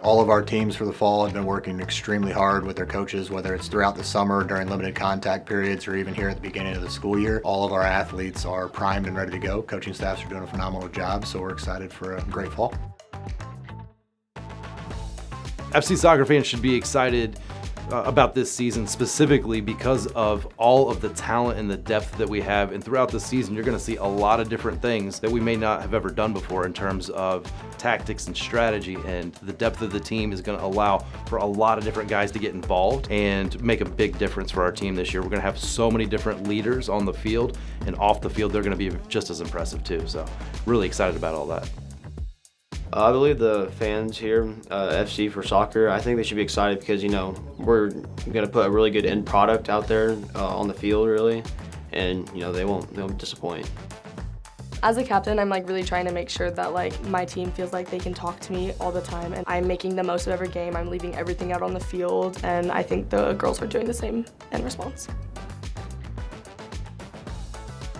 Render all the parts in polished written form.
All of our teams for the fall have been working extremely hard with their coaches, whether it's throughout the summer during limited contact periods or even here at the beginning of the school year. All of our athletes are primed and ready to go. Coaching staffs are doing a phenomenal job, so we're excited for a great fall. FC soccer fans should be excited about this season specifically because of all of the talent and the depth that we have. And throughout the season, you're going to see a lot of different things that we may not have ever done before in terms of tactics and strategy. And the depth of the team is going to allow for a lot of different guys to get involved and make a big difference for our team this year. We're going to have so many different leaders on the field, and off the field, they're going to be just as impressive too. So really excited about all that. I believe the fans here, FC for soccer, I think they should be excited because, you know, we're going to put a really good end product out there on the field, really, and, you know, they won't disappoint. As a captain, I'm really trying to make sure that my team feels like they can talk to me all the time, and I'm making the most of every game. I'm leaving everything out on the field, and I think the girls are doing the same in response.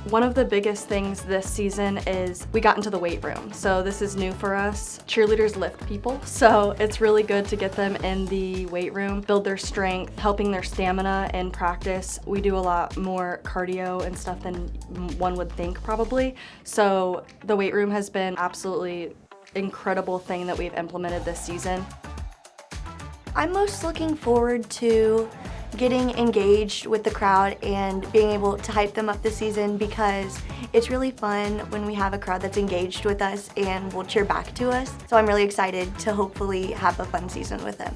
One of the biggest things this season is we got into the weight room. So this is new for us. Cheerleaders lift people, so it's really good to get them in the weight room, build their strength, helping their stamina in practice. We do a lot more cardio and stuff than one would think probably. So the weight room has been absolutely incredible thing that we've implemented this season. I'm most looking forward to getting engaged with the crowd and being able to hype them up this season because it's really fun when we have a crowd that's engaged with us and will cheer back to us. So I'm really excited to hopefully have a fun season with them.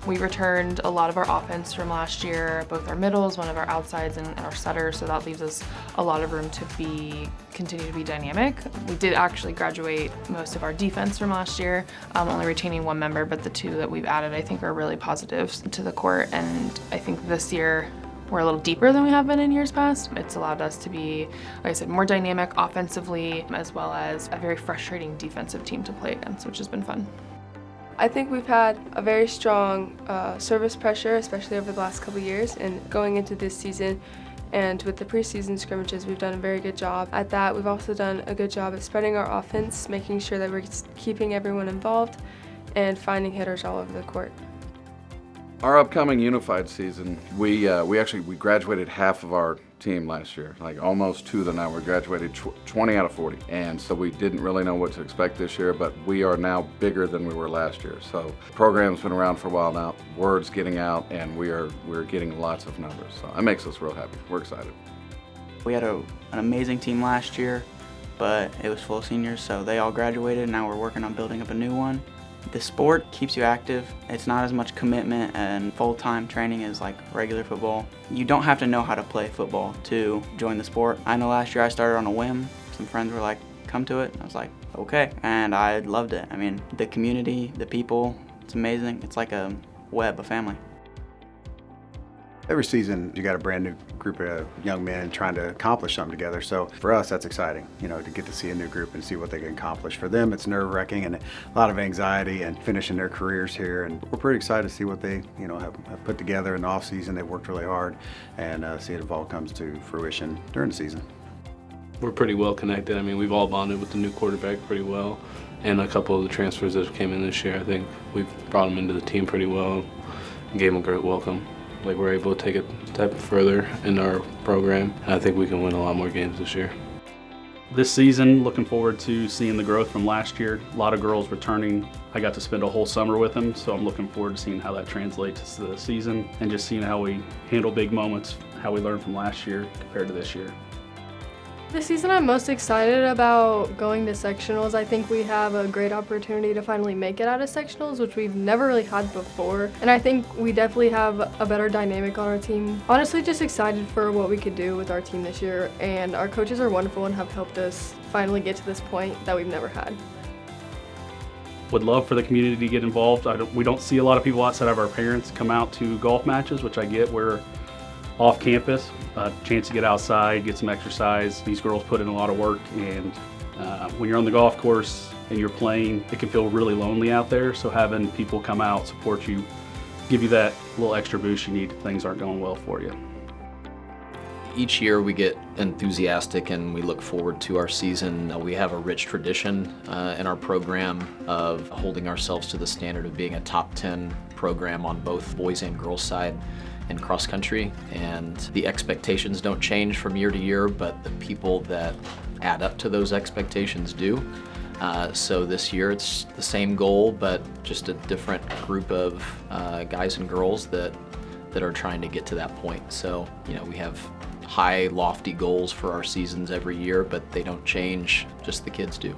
We returned a lot of our offense from last year, both our middles, one of our outsides, and our setters, so that leaves us a lot of room to continue to be dynamic. We did actually graduate most of our defense from last year, only retaining one member, but the two that we've added I think are really positives to the court, and I think this year we're a little deeper than we have been in years past. It's allowed us to be, like I said, more dynamic offensively, as well as a very frustrating defensive team to play against, which has been fun. I think we've had a very strong service pressure, especially over the last couple of years, and going into this season and with the preseason scrimmages, we've done a very good job at that. We've also done a good job at spreading our offense, making sure that we're keeping everyone involved and finding hitters all over the court. Our upcoming unified season, we graduated half of our team last year, almost to the now. We graduated 20 out of 40, and so we didn't really know what to expect this year, but we are now bigger than we were last year. So the program's been around for a while now, word's getting out, and we're getting lots of numbers. So that makes us real happy. We're excited. We had an amazing team last year, but it was full of seniors, so they all graduated. Now we're working on building up a new one. The sport keeps you active. It's not as much commitment and full-time training as regular football. You don't have to know how to play football to join the sport. I know last year I started on a whim. Some friends were like, come to it. I was like, okay. And I loved it. I mean, the community, the people, it's amazing. It's like a web, a family. Every season, you got a brand new group of young men trying to accomplish something together. So for us, that's exciting, to get to see a new group and see what they can accomplish. For them, it's nerve-wracking and a lot of anxiety and finishing their careers here. And we're pretty excited to see what they, have put together in the off season. They've worked really hard and see it if all comes to fruition during the season. We're pretty well connected. I mean, we've all bonded with the new quarterback pretty well, and a couple of the transfers that came in this year. I think we've brought them into the team pretty well and gave them a great welcome. We're able to take it a step further in our program, and I think we can win a lot more games this year. This season, looking forward to seeing the growth from last year. A lot of girls returning. I got to spend a whole summer with them, so I'm looking forward to seeing how that translates to the season and just seeing how we handle big moments, how we learned from last year compared to this year. This season I'm most excited about going to sectionals. I think we have a great opportunity to finally make it out of sectionals, which we've never really had before. And I think we definitely have a better dynamic on our team. Honestly, just excited for what we could do with our team this year. And our coaches are wonderful and have helped us finally get to this point that we've never had. Would love for the community to get involved. We don't see a lot of people outside of our parents come out to golf matches, which I get. We're off campus, a chance to get outside, get some exercise. These girls put in a lot of work, and when you're on the golf course and you're playing, it can feel really lonely out there. So having people come out, support you, give you that little extra boost you need if things aren't going well for you. Each year we get enthusiastic and we look forward to our season. We have a rich tradition in our program of holding ourselves to the standard of being a top 10 program on both boys and girls side in cross country, and the expectations don't change from year to year, but the people that add up to those expectations do. So this year it's the same goal, but just a different group of guys and girls that are trying to get to that point. So, you know, we have high, lofty goals for our seasons every year, but they don't change, just the kids do.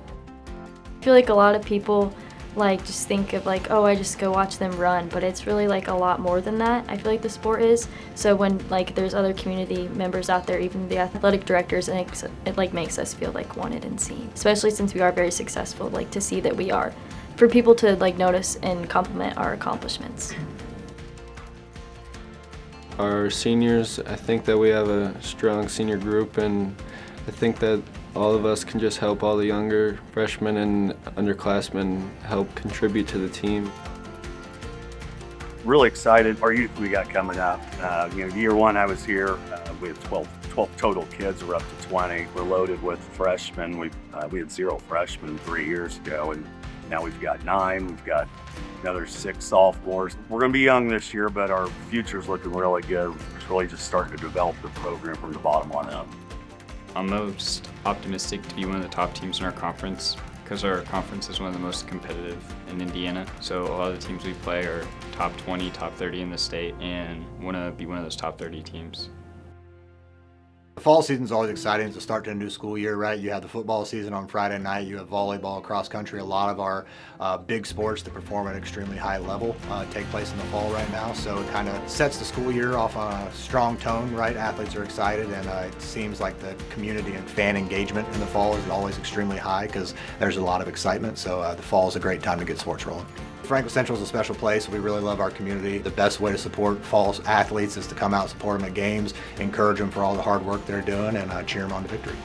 I feel like a lot of people just think of oh, I just go watch them run, but it's really a lot more than that. I feel like the sport is. So when there's other community members out there, even the athletic directors, and it makes us feel wanted and seen, especially since we are very successful, to see that we are, for people to notice and compliment our accomplishments. Our seniors, I think that we have a strong senior group, and I think that all of us can just help all the younger freshmen and underclassmen help contribute to the team. Really excited. Our youth we got coming up. Year one I was here, we had 12 total kids. We're up to 20. We're loaded with freshmen. We had 0 freshmen 3 years ago, and now we've got 9. We've got another 6 sophomores. We're going to be young this year, but our future's looking really good. We're really just starting to develop the program from the bottom on up. I'm most optimistic to be one of the top teams in our conference because our conference is one of the most competitive in Indiana. So a lot of the teams we play are top 20, top 30 in the state, and want to be one of those top 30 teams. The fall season's always exciting. It's the start to a new school year, right? You have the football season on Friday night. You have volleyball, cross country. A lot of our big sports that perform at an extremely high level take place in the fall right now. So it kind of sets the school year off on a strong tone, right? Athletes are excited, and it seems like the community and fan engagement in the fall is always extremely high because there's a lot of excitement. So the fall is a great time to get sports rolling. Franklin Central is a special place. We really love our community. The best way to support fall athletes is to come out and support them at games, encourage them for all the hard work they're doing, and cheer them on to victory.